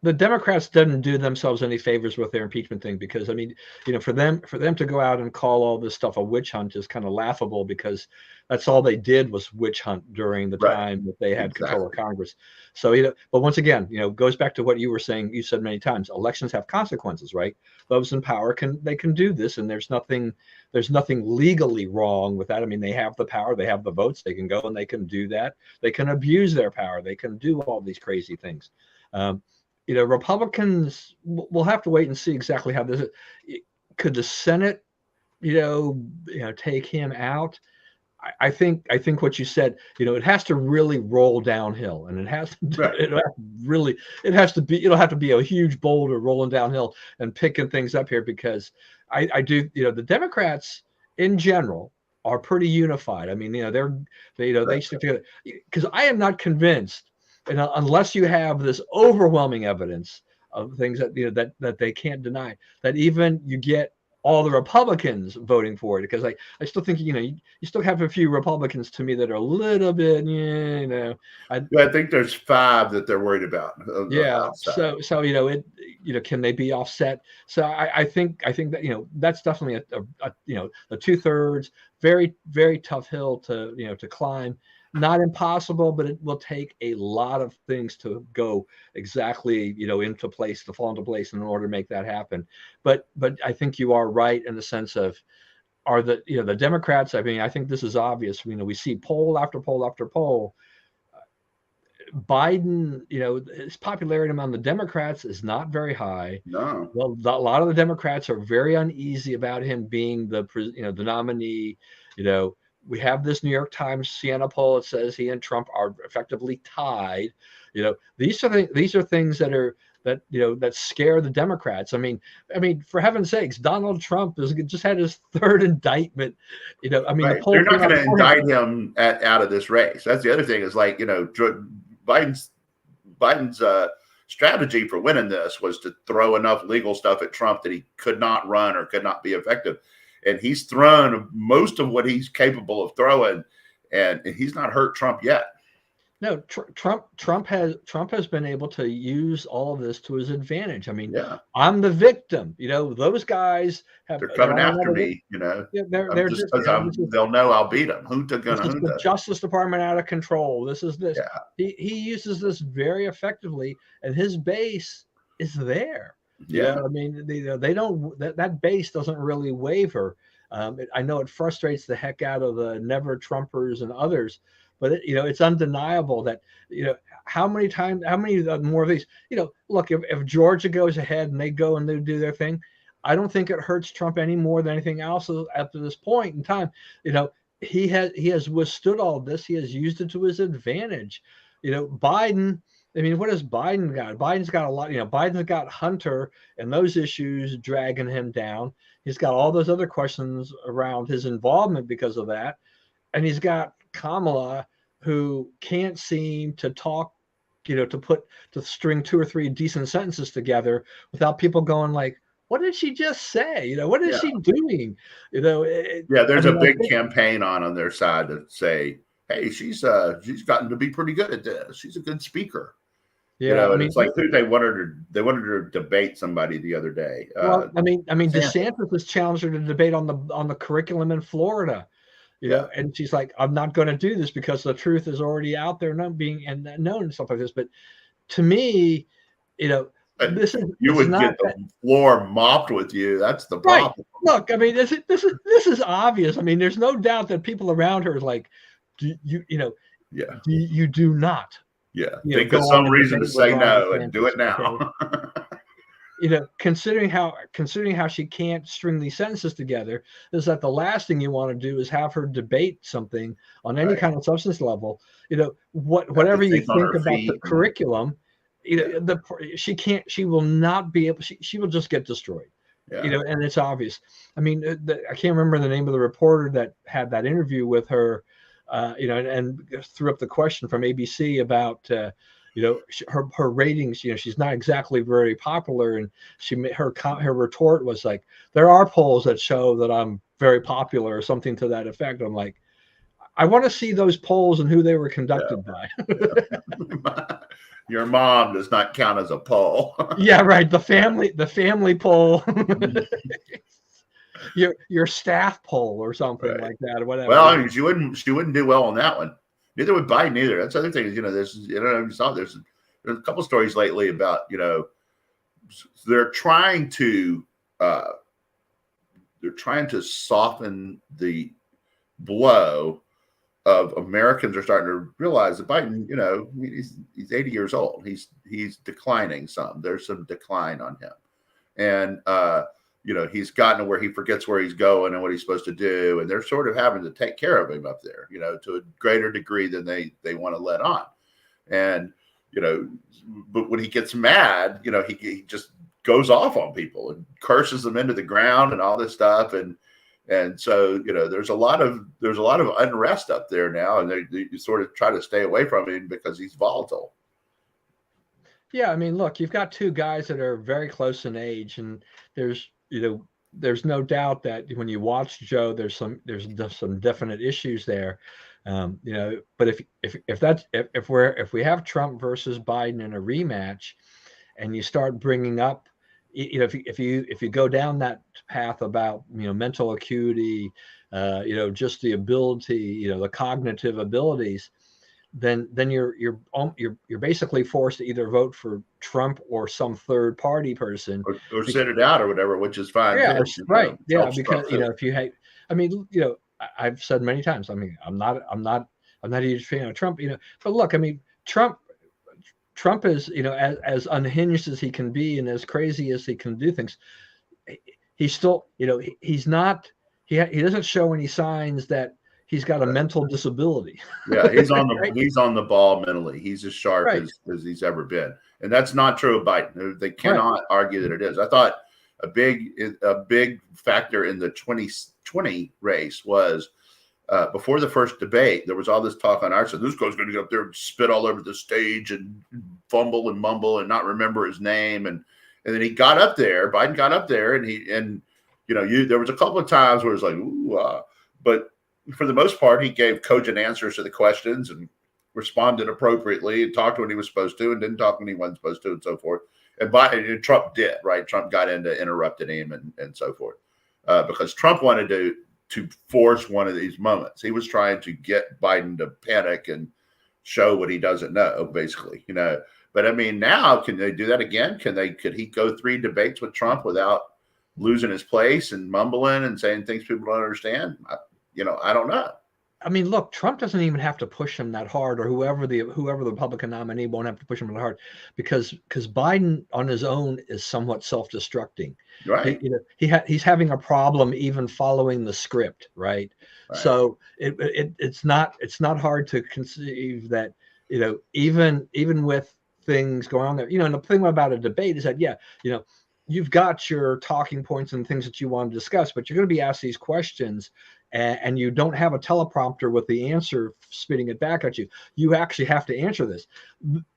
the Democrats didn't do themselves any favors with their impeachment thing, because I mean, for them to go out and call all this stuff a witch hunt is kind of laughable, because that's all they did was witch hunt during the time that they had control of Congress. So but once again, goes back to what you were saying. You said many times, elections have consequences, right? Those in power can do this, and there's nothing legally wrong with that. I mean, they have the power, they have the votes, they can go and they can do that. They can abuse their power, they can do all these crazy things. Republicans will have to wait and see exactly how this could the Senate, take him out. I think what you said, it has to really roll downhill, and it has to be, it'll have to be a huge boulder rolling downhill and picking things up here, because I do, the Democrats in general are pretty unified. I mean, they stick together, because I am not convinced, unless you have this overwhelming evidence of things that that they can't deny, that even you get all the Republicans voting for it, because I still think you still have a few Republicans to me that are a little bit I think there's 5 that they're worried about. Yeah, so can they be offset? So I think that that's definitely a the 2/3, very very tough hill to to climb. Not impossible, but it will take a lot of things to go exactly, into place, to fall into place in order to make that happen. But I think you are right in the sense of, are the the Democrats, I mean, I think this is obvious. We see poll after poll after poll. Biden, his popularity among the Democrats is not very high. No. Well, a lot of the Democrats are very uneasy about him being the nominee. We have this New York Times Siena poll. It says he and Trump are effectively tied. These are things that scare the Democrats. I mean, for heaven's sakes, Donald Trump just had his 3rd indictment. I mean, right. They're not going to indict him out of this race. That's the other thing. Is like Biden's strategy for winning this was to throw enough legal stuff at Trump that he could not run or could not be effective. And he's thrown most of what he's capable of throwing, and he's not hurt Trump yet. No, Trump has been able to use all of this to his advantage. I mean, I'm the victim. Those guys they're coming after me. They're just because they'll know I'll beat them. Who took the Justice Department out of control? This is this. Yeah. He uses this very effectively, and his base is there. Yeah, I mean, they don't. That base doesn't really waver. I know it frustrates the heck out of the never Trumpers and others, but it's undeniable that how many more of these. Look, if Georgia goes ahead and they go and they do their thing, I don't think it hurts Trump any more than anything else up to this point in time. He has withstood all of this. He has used it to his advantage. Biden. I mean, what has Biden got? Biden's got a lot. Biden's got Hunter and those issues dragging him down. He's got all those other questions around his involvement because of that, and he's got Kamala, who can't seem to talk, to string 2 or 3 decent sentences together without people going like, "What did she just say? What is she doing?" There's a big campaign on their side to say hey, she's gotten to be pretty good at this. She's a good speaker. Yeah, I And mean, it's like who they wanted her to debate somebody the other day. well, I mean, Sanders. DeSantis has challenged her to debate on the curriculum in Florida, Yeah. and she's like, I'm not going to do this because the truth is already out there, known and stuff like this. But to me, this is You it's would not get the floor mopped with you. That's the right. problem. Look, I mean, this is obvious. I mean, there's no doubt that people around her is like, Yeah. you do not, Yeah. go Think of on some and reason to debate with say Ron no and do DeSantis, it now. okay? Considering how she can't string these sentences together, is that the last thing you want to do is have her debate something on any Right. kind of substance level. Have Whatever to you think on think her about the feet. curriculum, she will not be able. She will just get destroyed. Yeah. And it's obvious. I mean, I can't remember the name of the reporter that had that interview with her, and threw up the question from ABC about, her ratings. She's not exactly very popular, and her retort was like, "There are polls that show that I'm very popular," or something to that effect. I'm like, I want to see those polls and who they were conducted by. Yeah. Your mom does not count as a poll. Yeah, right. The family poll. your staff poll or something Right. like that, or whatever. Well, I mean, she wouldn't do well on that one. Neither would Biden either. That's the other thing is, there's a couple stories lately about, they're trying to soften the blow of Americans are starting to realize that Biden, he's 80 years old. He's declining some. There's some decline on him. And he's gotten to where he forgets where he's going and what he's supposed to do. And they're sort of having to take care of him up there, to a greater degree than they want to let on. And, but when he gets mad, he just goes off on people and curses them into the ground and all this stuff. And so, there's a lot of unrest up there now, and they sort of try to stay away from him because he's volatile. Yeah, I mean, look, you've got two guys that are very close in age, and there's no doubt that when you watch Joe, there's some definite issues there. But if we have Trump versus Biden in a rematch, and you start bringing up, if you go down that path about mental acuity, just the ability, the cognitive abilities, then you're basically forced to either vote for Trump or some third party person, or sit it out or whatever, which is fine. Yeah, too. right. Yeah, because if you hate, I mean, I've said many times. I mean, I'm not a huge fan of Trump. But look, I mean, Trump is, as unhinged as he can be and as crazy as he can do things, he's still, he's not, he doesn't show any signs that he's got a mental disability. Yeah, he's on the Right? he's on the ball mentally. He's as sharp Right. as he's ever been, and that's not true of Biden. They cannot argue that it is. I thought a big factor in the 2020 race was before the first debate. There was all this talk on our side. This guy's going to get up there and spit all over the stage and fumble and mumble and not remember his name, and then he got up there. Biden got up there, and there was a couple of times where it was like, ooh, but for the most part, he gave cogent answers to the questions and responded appropriately and talked when he was supposed to and didn't talk when he wasn't supposed to and so forth. And Trump did, right? Trump got into interrupted him and so forth because Trump wanted to force one of these moments. He was trying to get Biden to panic and show what he doesn't know, basically, But I mean, now can they do that again? Could he go 3 debates with Trump without losing his place and mumbling and saying things people don't understand? I don't know. I mean, look, Trump doesn't even have to push him that hard, or whoever the Republican nominee won't have to push him that hard, because Biden on his own is somewhat self-destructing. Right. He's having a problem even following the script, right? So it's not hard to conceive that even with things going on there, and the thing about a debate is that you've got your talking points and things that you want to discuss, but you're going to be asked these questions. And you don't have a teleprompter with the answer spitting it back at you. You actually have to answer this.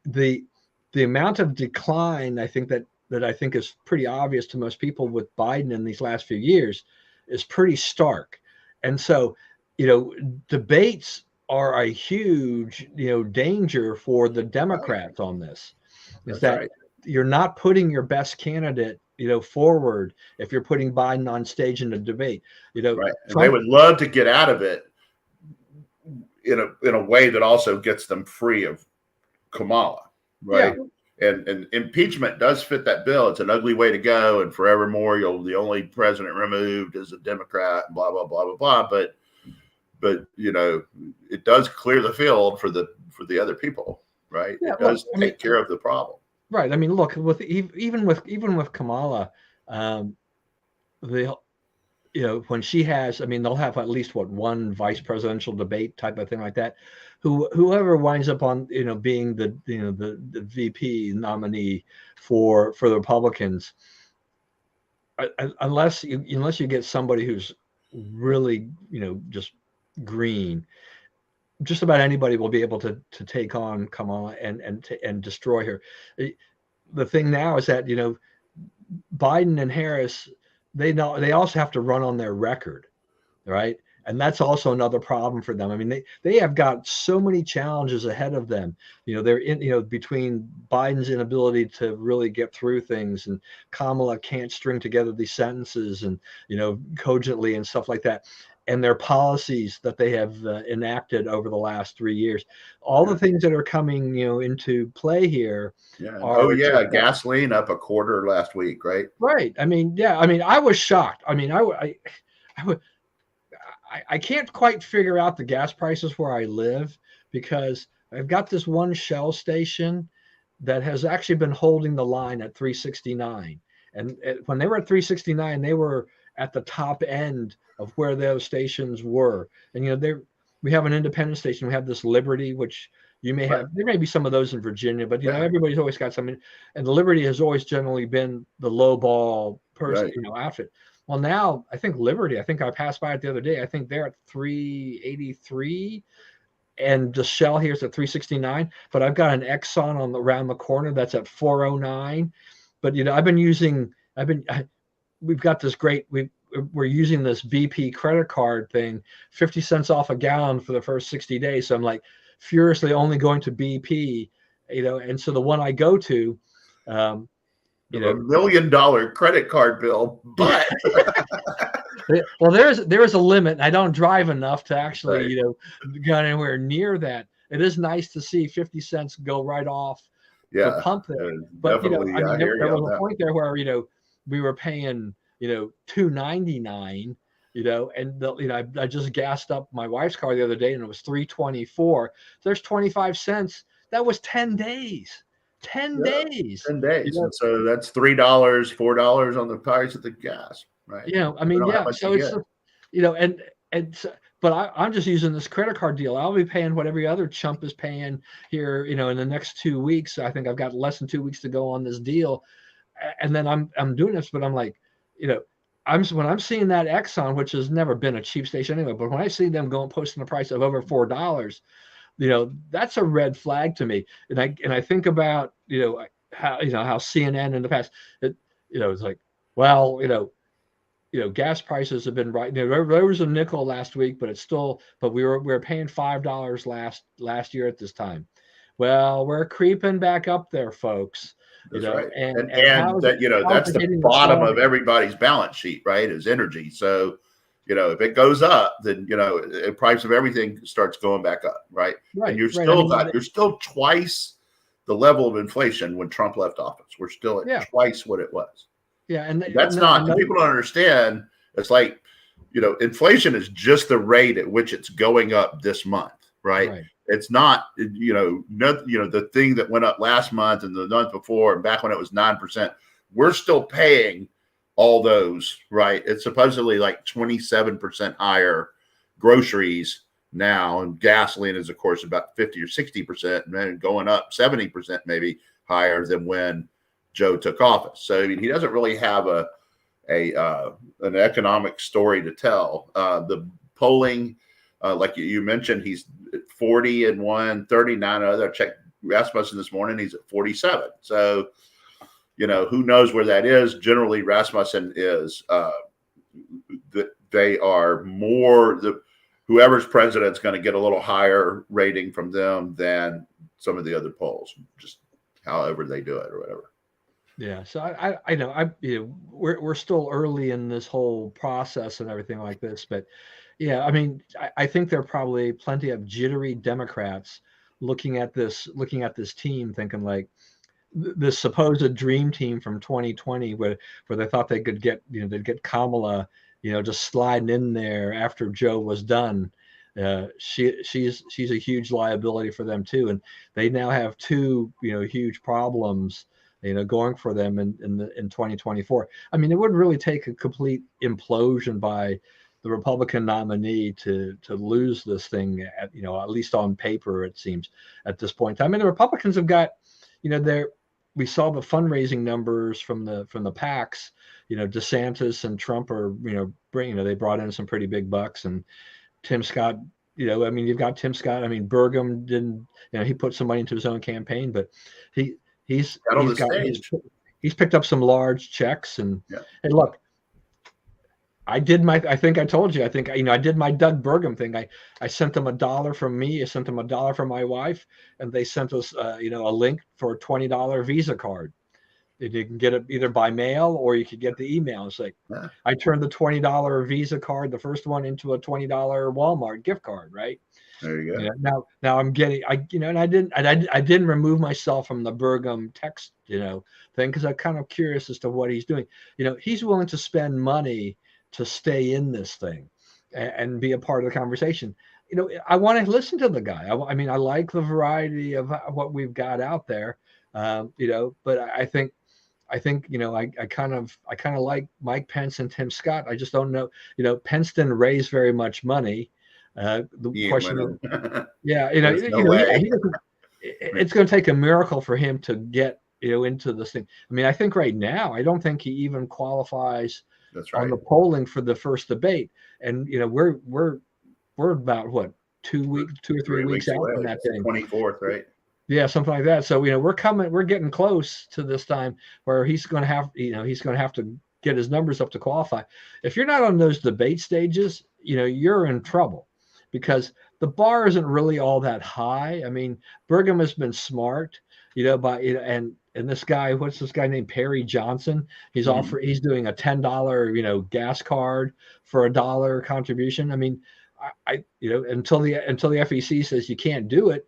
The amount of decline, I think that I think is pretty obvious to most people with Biden in these last few years is pretty stark. And so, debates are a huge, danger for the Right. Democrats on this. Is That's that right. you're not putting your best candidate, forward if you're putting Biden on stage in a debate. Right. And they Trump. would love to get out of it in a way that also gets them free of Kamala, Yeah, right? And impeachment does fit that bill. It's an ugly way to go, and forevermore, the only president removed is a Democrat, blah blah blah blah blah. But it does clear the field for the other people, right? yeah. It Look, does I mean, take care of the problem. right. I mean, look, with even with Kamala, um, the when she has, I mean, they'll have at least one vice presidential debate type of thing like that. Whoever winds up on, being the VP nominee for the Republicans, unless you get somebody who's really, just green, just about anybody will be able to take on Kamala and destroy her. The thing now is that, Biden and Harris, they also have to run on their record, right? And that's also another problem for them. I mean, they have got so many challenges ahead of them. They're in, between Biden's inability to really get through things, and Kamala can't string together these sentences and, cogently and stuff like that. And their policies that they have enacted over the last 3 years, all Yeah. the things that are coming, into play here Yeah. Oh are yeah, just gasoline up a quarter last week, right? right. I mean, yeah. I mean, I was shocked. I mean, I can't quite figure out the gas prices where I live, because I've got this one Shell station that has actually been holding the line at 369. And when they were at 369, they were at the top end of where those stations were. And we have an independent station. We have this Liberty, which you may Right. have. There may be some of those in Virginia, but Yeah. everybody's always got something. And the Liberty has always generally been the low ball person, Right. outfit. Well, now I think Liberty, I think I passed by it the other day. I think they're at 383, and the Shell here's at 369. But I've got an Exxon around the corner that's at 409. But we've got this we're using this BP credit card thing, 50 cents off a gallon for the first 60 days. So I'm like furiously only going to BP, and so the one I go to, um, Of $1 million credit card bill, but well, there is a limit. I don't drive enough to actually, right. go anywhere near that. It is nice to see 50 cents go right off the Yeah, pump there. But definitely. I mean, I hear there you on was a that. point there where we were paying $2.99, and I just gassed up my wife's car the other day and it was $3.24. There's 25 cents. That was 10 days. 10 Yeah, days. 10 days. And so that's $3, $4 on the price of the gas, right? I mean, Depending on how yeah. much So you it's, get. and so, but I'm just using this credit card deal. I'll be paying what every other chump is paying here, in the next 2 weeks. I think I've got less than 2 weeks to go on this deal, and then I'm doing this. But I'm like, when I'm seeing that Exxon, which has never been a cheap station anyway, but when I see them going posting a price of over $4, that's a red flag to me. And I think about how CNN in the past, it's like, well, gas prices have been right. There was a nickel last week, but we were paying $5 last year at this time. Well, we're creeping back up there, folks. That's right. And And that, how's that's it the hitting the bottom farm? of everybody's balance sheet, right? Is energy. So, if it goes up, then, the price of everything starts going back up, right? And Right, right. I mean, you're still twice the level of inflation when Trump left office. We're still at yeah, twice what it was. yeah, And people don't understand. It's like, inflation is just the rate at which it's going up this month, right? right. It's not, the thing that went up last month and the month before and back when it was 9%. We're still paying all those, right? It's supposedly like 27% higher groceries now, and gasoline is, of course, about 50 or 60%, and then going up 70% maybe higher than when Joe took office. So I mean, he doesn't really have an economic story to tell. The polling, like you mentioned, he's 40 in one, 39 other. I checked Rasmussen this morning; he's at 47. So, who knows where that is? Generally, Rasmussen is that they are more whoever's president's going to get a little higher rating from them than some of the other polls, just however they do it or whatever. Yeah, so I know we're still early in this whole process and everything like this, but yeah, I mean, I think there are probably plenty of jittery Democrats looking at this team, thinking like this supposed dream team from 2020, where they thought they could get they'd get Kamala, just sliding in there after Joe was done. She's a huge liability for them too, and they now have two huge problems going for them in 2024. I mean, it wouldn't really take a complete implosion by the Republican nominee to lose this thing at least on paper, it seems at this point. I mean, the Republicans have got we saw the fundraising numbers from the PACs. DeSantis and Trump are they brought in some pretty big bucks, and Tim Scott. I mean, you've got Tim Scott. I mean, Burgum didn't. He put some money into his own campaign, but he's picked up some large checks. And hey, look, I think I told you. I think I did my Doug Burgum thing. I sent them $1 from me. I sent them $1 from my wife, and they sent us a link for a $20 Visa card. You can get it either by mail or you could get the email. It's like I turned the $20 Visa card, the first one, into a $20 Walmart gift card. Right there, you go. Now I'm getting and I didn't remove myself from the Burgum text thing because I'm kind of curious as to what he's doing. He's willing to spend money to stay in this thing and be a part of the conversation. I want to listen to the guy. I mean, I like the variety of what we've got out there, but I think I kind of like Mike Pence and Tim Scott. I just don't know. Pence didn't raise very much money. The question, it's going to take a miracle for him to get into this thing. I mean, I think right now, I don't think he even qualifies. That's right. On the polling for the first debate, and we're about what 2 or 3 weeks out from that thing. 24th, right? Yeah, something like that. So we're getting close to this time where he's going to have to get his numbers up to qualify. If you're not on those debate stages, you're in trouble because the bar isn't really all that high. I mean, Burgum has been smart, and this guy, what's this guy named Perry Johnson? He's he's doing a $10, gas card for $1 contribution. I mean, I until the FEC says you can't do it,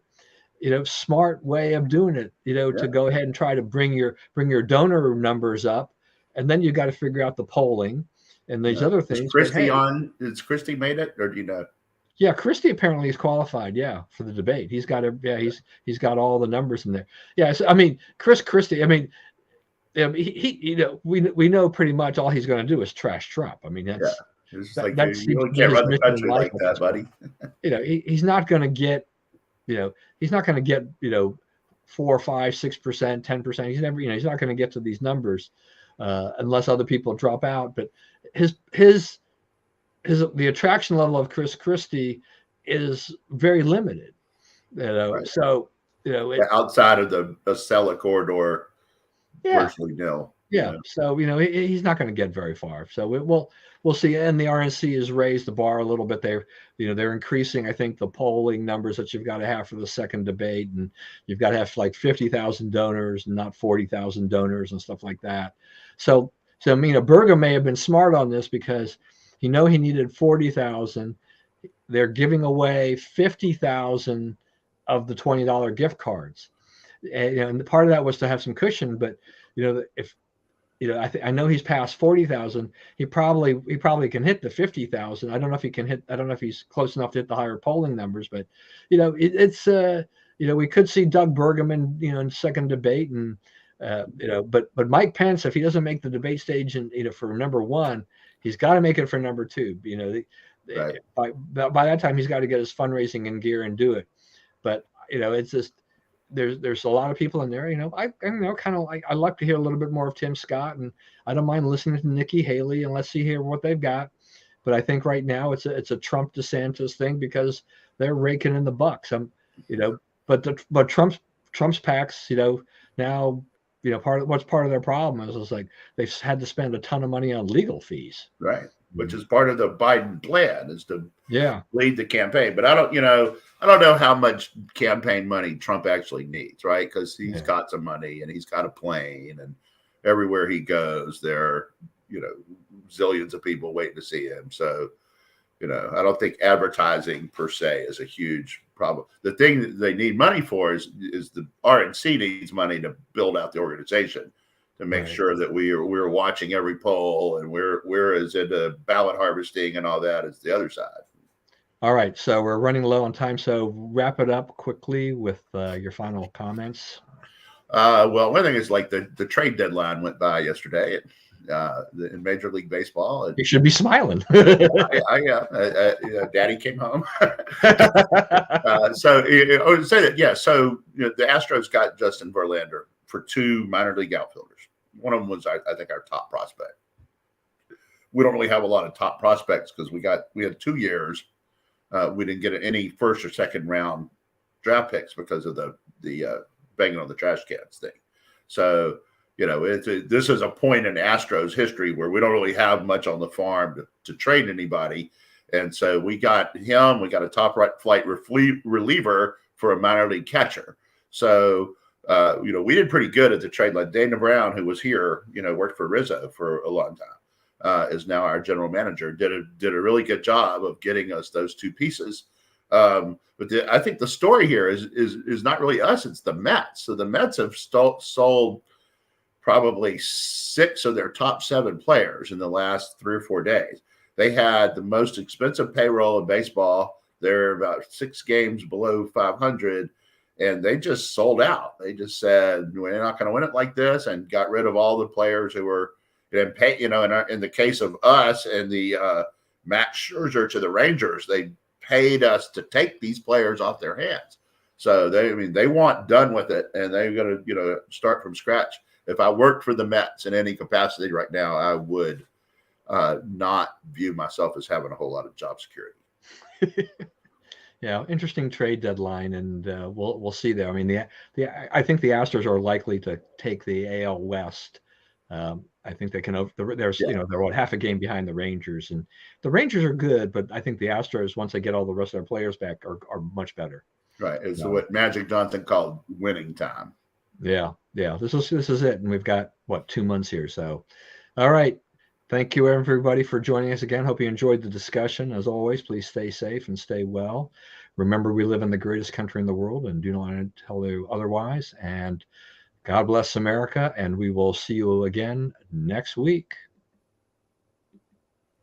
smart way of doing it, to go ahead and try to bring your donor numbers up, and then you got to figure out the polling and these other things. Is Christie Has Christie made it, or do you know? Yeah, Christie apparently is qualified. Yeah, for the debate, he's got he's got all the numbers in there. Yeah, so, I mean, Christie. I mean, we know pretty much all he's going to do is trash Trump. I mean, that's it's like you really can't run the country like that, buddy. He's not going to get, he's not going to get 4, 5, 6%, 10%. He's never, he's not going to get to these numbers unless other people drop out. But the attraction level of Chris Christie is very limited, Right. So outside of the Acela corridor, virtually nil. Yeah, so he's not going to get very far. So we'll see. And the RNC has raised the bar a little bit. They're increasing, I think, the polling numbers that you've got to have for the second debate, and you've got to have like 50,000 donors and not 40,000 donors and stuff like that. So Burgum may have been smart on this because he needed 40,000. They're giving away 50,000 of the $20 gift cards, and part of that was to have some cushion. But if I know he's past 40,000, he probably can hit the 50,000. I don't know if he can hit. I don't know if he's close enough to hit the higher polling numbers. But we could see Doug Burgum in second debate, and but Mike Pence, if he doesn't make the debate stage and for number one, he's got to make it for number two. Right. By that time, he's got to get his fundraising in gear and do it. But it's just there's a lot of people in there. I kind of I like to hear a little bit more of Tim Scott, and I don't mind listening to Nikki Haley, and let's see here what they've got. But I think right now it's a Trump DeSantis thing because they're raking in the bucks. But Trump's PACs, now part of their problem is like they've had to spend a ton of money on legal fees. Right. which is part of the Biden plan, is to Yeah. lead the campaign. But I don't know how much campaign money Trump actually needs, right? Because he's got some money and he's got a plane, and everywhere he goes, there are, zillions of people waiting to see him. So, I don't think advertising per se is a huge problem. The thing that they need money for is the RNC needs money to build out the organization, to make sure that we're watching every poll, and we're as into ballot harvesting and all that as the other side. All right, so we're running low on time, so wrap it up quickly with your final comments. Well, one thing is, like, the trade deadline went by yesterday in Major League Baseball. You should be smiling. Daddy came home. So I would say that, yeah. So the Astros got Justin Verlander for 2 minor league outfielders. One of them was, I think, our top prospect. We don't really have a lot of top prospects because we had 2 years. We didn't get any first or second round draft picks because of the banging on the trash cans thing. So, this is a point in Astros history where we don't really have much on the farm to trade anybody. And so we got him. We got a top right flight reliever for a minor league catcher. So, we did pretty good at the trade. Like Dana Brown, who was here, worked for Rizzo for a long time, is now our general manager. Did a really good job of getting us those 2 pieces. But I think the story here is not really us; it's the Mets. So the Mets have sold probably 6 of their top 7 players in the last 3 or 4 days. They had the most expensive payroll in baseball. They're about 6 games below 500, and they just sold out. They just said, we're not going to win it like this, and got rid of all the players who were and pay. In the case of us and the Max Scherzer to the Rangers, they paid us to take these players off their hands. So they want done with it, and they're going to start from scratch. If I worked for the Mets in any capacity right now, I would not view myself as having a whole lot of job security. Yeah, interesting trade deadline, and we'll see there. I mean, I think the Astros are likely to take the AL West. I think they can. They're about half a game behind the Rangers, and the Rangers are good, but I think the Astros, once they get all the rest of their players back, are much better. Right. It's what Magic Johnson called winning time. Yeah. This is it, and we've got 2 months here. So, all right. Thank you, everybody, for joining us again. Hope you enjoyed the discussion. As always, please stay safe and stay well. Remember, we live in the greatest country in the world, and do not tell you otherwise. And God bless America, and we will see you again next week.